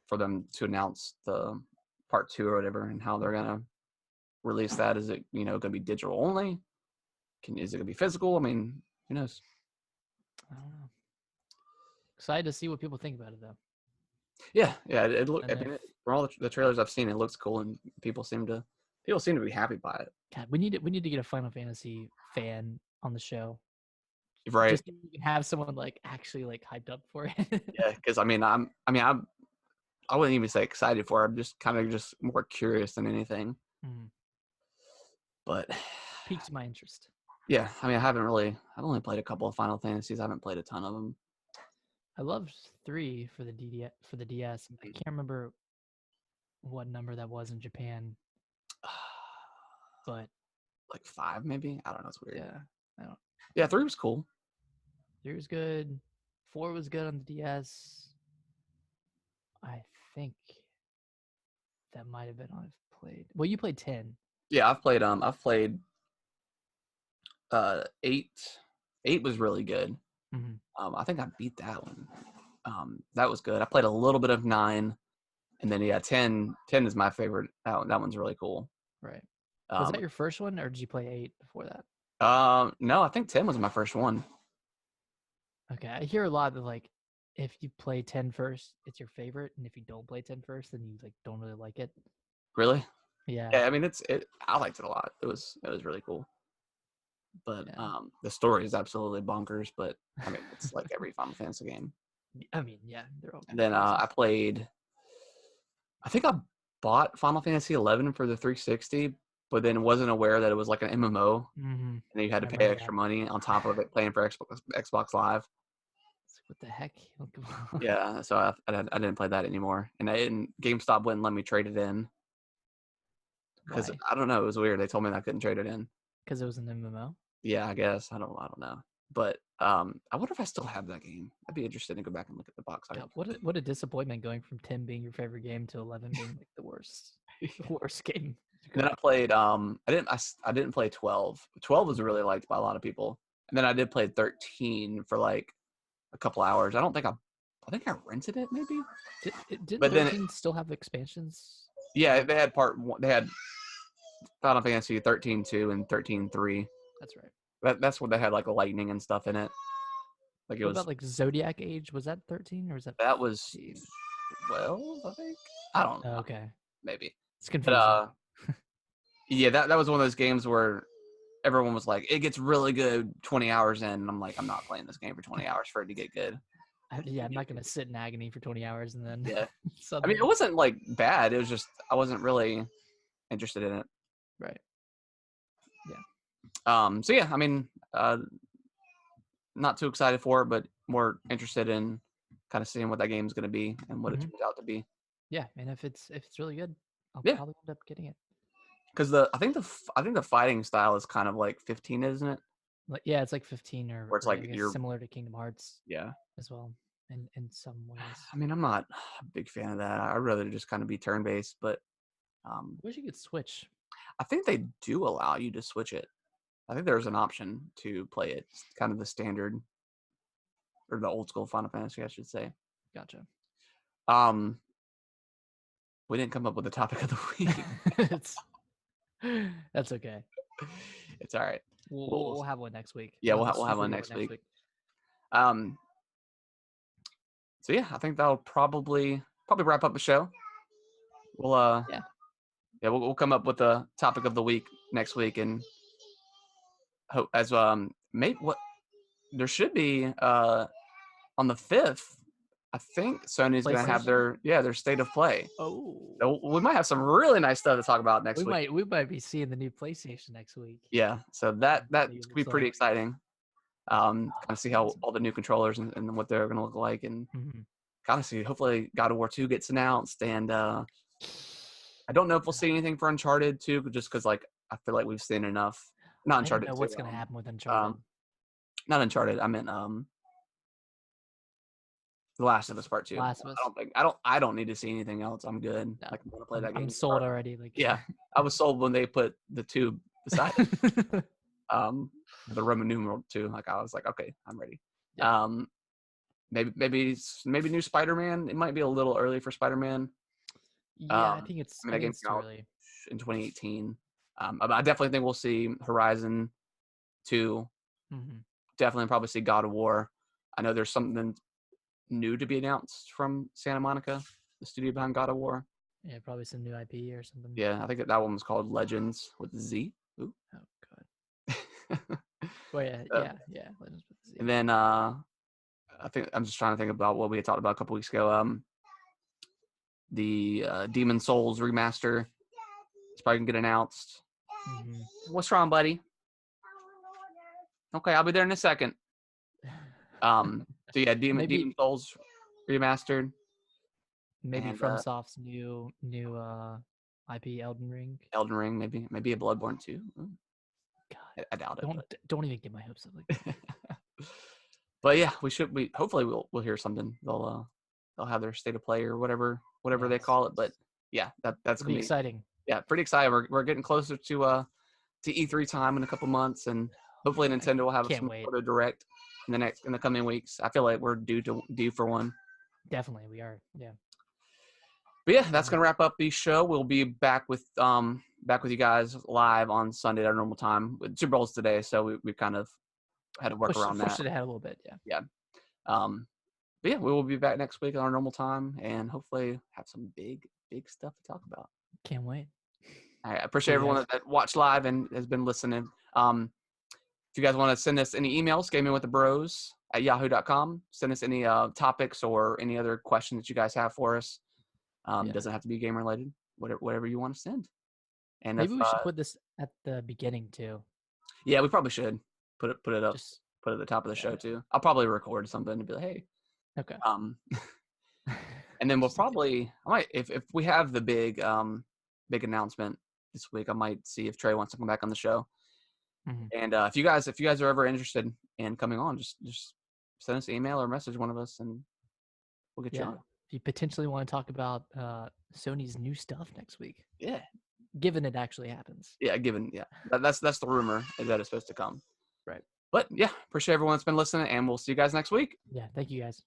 for them to announce the part 2 or whatever, and how they're gonna release that. Is it gonna be digital only? Is it gonna be physical? I mean, who knows? I don't know. Excited to see what people think about it, though. Yeah. It look. I mean, from all the trailers I've seen, it looks cool, and people seem to be happy by it. God, we need to get a Final Fantasy fan on the show. Right. Just so you can have someone like actually like hyped up for it. Yeah, because I wouldn't even say excited for it. I'm just kind of just more curious than anything. But piqued my interest. Yeah, I mean, I've only played a couple of Final Fantasies. I haven't played a ton of them. I loved 3 for the DS. I can't remember what number that was in Japan. but like 5 maybe. I don't know. It's weird. yeah, I don't. Yeah, 3 was cool. 3 was good. 4 was good on the DS. I think that might have been all I've played. Well, you played 10. Yeah, I've played 8. 8 was really good. Mm-hmm. I think I beat that one. That was good. I played a little bit of 9, and then 10 is my favorite. That one's really cool. Right. Was Um, that your first one, or did you play 8 before that? no, I think 10 was my first one. Okay, I hear a lot of like, if you play 10 first, it's your favorite, and if you don't play 10 first, then you like don't really like it. Really? Yeah. Yeah, I mean I liked it a lot. It was really cool. But Yeah. the story is absolutely bonkers, but I mean it's like every Final Fantasy game. I mean, yeah, they're all. And then I think I bought Final Fantasy 11 for the 360, but then wasn't aware that it was like an MMO, Mm-hmm. and then you had to I pay remember extra that. money on top of it playing for Xbox Live. It's like, what the heck? Yeah, so I didn't play that anymore, and GameStop wouldn't let me trade it in because Why? I don't know. It was weird. They told me that I couldn't trade it in. Because it was an MMO. Yeah, I guess I don't know. But I wonder if I still have that game. I'd be interested to go back and look at the box. God, what a disappointment going from 10 being your favorite game to 11 being like the worst game. Then I played I didn't play 12. 12 was really liked by a lot of people. And then I did play 13 for like a couple hours. I think I rented it maybe. Did But then 13 still have expansions? yeah, they had part 1. They had Final Fantasy 13-2 and 13-3. That's right. That's what they had like lightning and stuff in it. Like it What was about like Zodiac Age? Was that 13 or was that? that was 15? 12, I think. I don't know. Okay, Maybe. it's confusing. But yeah, that was one of those games where everyone was like, it gets really good 20 hours in. And I'm like, I'm not playing this game for 20 hours for it to get good. I'm not gonna sit in agony for 20 hours and then. Yeah. I Suddenly... mean, it wasn't like bad. It was just I wasn't really interested in it. Right. Yeah. So yeah, I mean, not too excited for it, but more interested in kind of seeing what that game's going to be and what it turns out to be. Yeah, and if it's really good, I'll probably end up getting it. Because I think the fighting style is kind of like 15, isn't it? Like, yeah, it's like 15 or where it's like you're similar to Kingdom Hearts. Yeah. As well, in some ways. I mean, I'm not a big fan of that. I'd rather just kind of be turn-based, but I wish you could switch. I think they do allow you to switch it. I think there's an option to play it, kind of the standard or the old school Final Fantasy, I should say. Gotcha. We didn't come up with the topic of the week. That's okay. It's all right. We'll have one next week. Yeah, we'll have one next week. So yeah, I think that'll probably wrap up the show. We'll we'll come up with the topic of the week next week, and hope as there should be on the 5th. I think Sony's going to have their state of play. Oh, so we might have some really nice stuff to talk about next week. We might be seeing the new PlayStation next week. Yeah, so that could be pretty exciting. Kind of see how all the new controllers and what they're going to look like, and kind of see. Hopefully, God of War 2 gets announced, and I don't know if we'll see anything for Uncharted 2, just because like I feel like we've seen enough. Not Uncharted. I don't know what's going to happen with Uncharted. Not Uncharted. I meant The Last of Us Part 2. Last of Us. I don't need to see anything else. I'm good. No, I can play that game. I'm sold already. Like yeah, I was sold when they put the 2 beside it. The Roman numeral 2. Like I was like, okay, I'm ready. Yeah. Maybe new Spider-Man. It might be a little early for Spider-Man. Yeah, I think it's. I mean, it's too early. In 2018. I definitely think we'll see Horizon 2. Definitely probably see God of War. I know there's something new to be announced from Santa Monica, the studio behind God of War. Yeah, probably some new IP or something. Yeah, I think that one was called Legends with Z. Ooh. Oh god. Well, yeah. Legends with Z. And then I think I'm just trying to think about what we had talked about a couple weeks ago. The Demon Souls remaster is probably gonna get announced. What's wrong, buddy? Okay, I'll be there in a second. So yeah, Demon Souls remastered. Maybe FromSoft's new IP Elden Ring. Elden Ring, maybe a Bloodborne too. God, I doubt it. don't even get my hopes up like that. But yeah, hopefully we'll hear something. They'll have their state of play or whatever they Yes. call it. But yeah, that's It'll gonna be exciting. Yeah, pretty excited. We're getting closer to E3 time in a couple months, and hopefully Nintendo will have can't some wait. sort of direct in the coming weeks. I feel like we're due for one. Definitely, we are. Yeah. But yeah, that's gonna wrap up the show. We'll be back with you guys live on Sunday at our normal time. Super Bowl's today, so we kind of had to work around that. Pushed it ahead a little bit. Yeah. But yeah, we will be back next week at our normal time, and hopefully have some big stuff to talk about. Can't wait. I appreciate everyone that watched live and has been listening. If you guys want to send us any emails, gamingwiththebros@yahoo.com. Send us any topics or any other questions that you guys have for us. Doesn't have to be game related. Whatever you want to send. And maybe we should put this at the beginning too. Yeah, we probably should put it up. Just put it at the top of the show too. I'll probably record something and be like, hey. Okay. And then we'll probably if we have the big announcement this week, I might see if Trey wants to come back on the show. Mm-hmm. And if you guys are ever interested in coming on, just send us an email or message one of us, and we'll get you on. If you potentially want to talk about Sony's new stuff next week. Yeah. Given it actually happens. Yeah, that's the rumor is that it's supposed to come. Right. But yeah, appreciate everyone that's been listening, and we'll see you guys next week. Yeah, thank you guys.